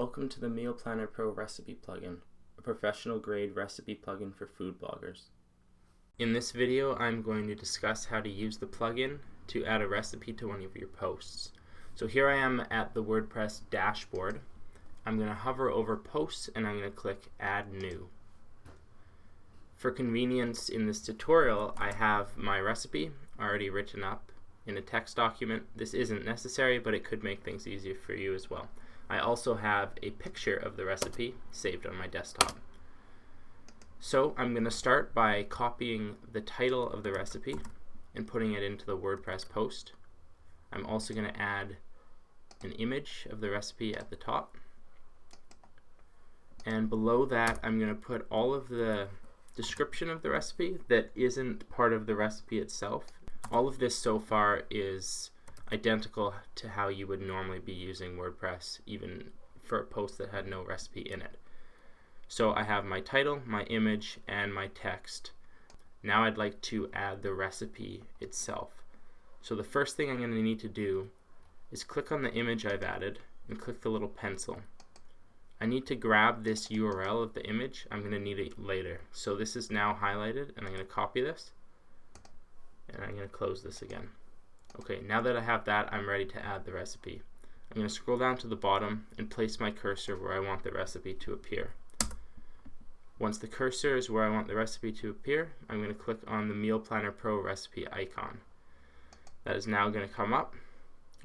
Welcome to the Meal Planner Pro recipe plugin, a professional grade recipe plugin for food bloggers. In this video, I'm going to discuss how to use the plugin to add a recipe to one of your posts. So here I am at the WordPress dashboard. I'm going to hover over posts and I'm going to click Add New. For convenience in this tutorial, I have my recipe already written up in a text document. This isn't necessary, but it could make things easier for you as well. I also have a picture of the recipe saved on my desktop. So I'm going to start by copying the title of the recipe and putting it into the WordPress post. I'm also going to add an image of the recipe at the top. And below that, I'm going to put all of the description of the recipe that isn't part of the recipe itself. All of this so far is identical to how you would normally be using WordPress, even for a post that had no recipe in it. So I have my title, my image, and my text. Now I'd like to add the recipe itself. So the first thing I'm going to need to do is click on the image I've added and click the little pencil. I need to grab this URL of the image. I'm going to need it later. So this is now highlighted, and I'm going to copy this, and I'm going to close this again. Okay, now that I have that, I'm ready to add the recipe. I'm going to scroll down to the bottom and place my cursor where I want the recipe to appear. Once the cursor is where I want the recipe to appear, I'm going to click on the Meal Planner Pro recipe icon. That is now going to come up.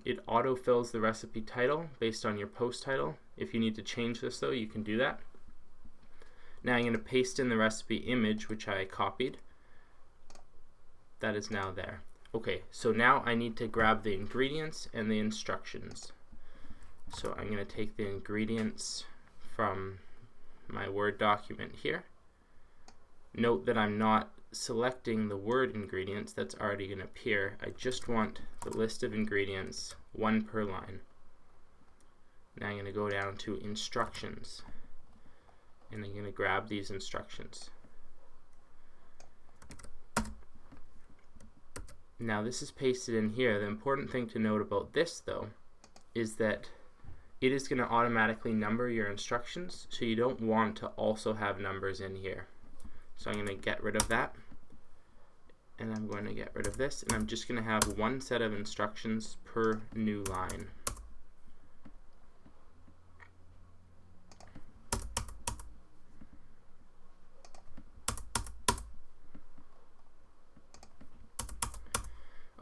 It autofills the recipe title based on your post title. If you need to change this though, you can do that. Now I'm going to paste in the recipe image, which I copied. That is now there. Okay, so now I need to grab the ingredients and the instructions. So I'm going to take the ingredients from my Word document here. Note that I'm not selecting the word ingredients that's already going to appear. I just want the list of ingredients, one per line. Now I'm going to go down to instructions, and I'm going to grab these instructions. Now this is pasted in here. The important thing to note about this though is that it is going to automatically number your instructions, so you don't want to also have numbers in here. So I'm going to get rid of that, and I'm going to get rid of this, and I'm just going to have one set of instructions per new line.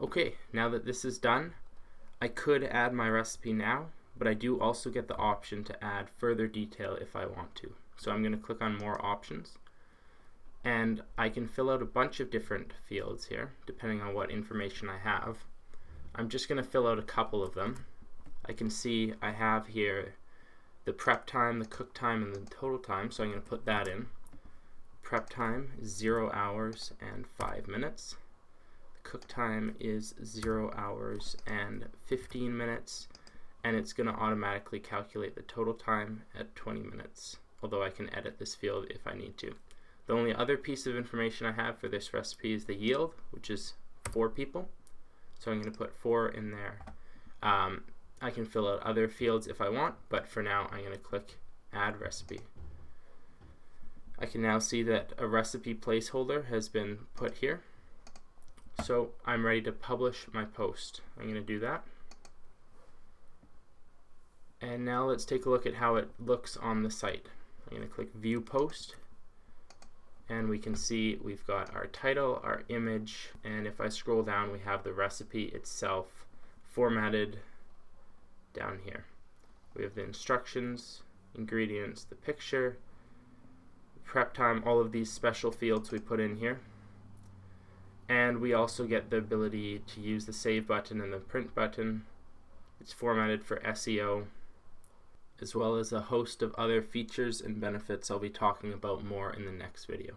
Okay, now that this is done, I could add my recipe now, but I do also get the option to add further detail if I want to. So I'm going to click on more options, and I can fill out a bunch of different fields here depending on what information I have. I'm just going to fill out a couple of them. I can see I have here the prep time, the cook time, and the total time, so I'm going to put that in. Prep time is 0 hours and 5 minutes. Cook time is 0 hours and 15 minutes, and it's going to automatically calculate the total time at 20 minutes, although I can edit this field if I need to. The only other piece of information I have for this recipe is the yield, which is 4 people, so I'm going to put 4 in there. I can fill out other fields if I want, but for now I'm going to click Add Recipe. I can now see that a recipe placeholder has been put here. So I'm ready to publish my post. I'm going to do that. And now let's take a look at how it looks on the site. I'm going to click View Post, and we can see we've got our title, our image, and if I scroll down, we have the recipe itself formatted down here. We have the instructions, ingredients, the picture, prep time, all of these special fields we put in here. And we also get the ability to use the save button and the print button. It's formatted for SEO, as well as a host of other features and benefits I'll be talking about more in the next video.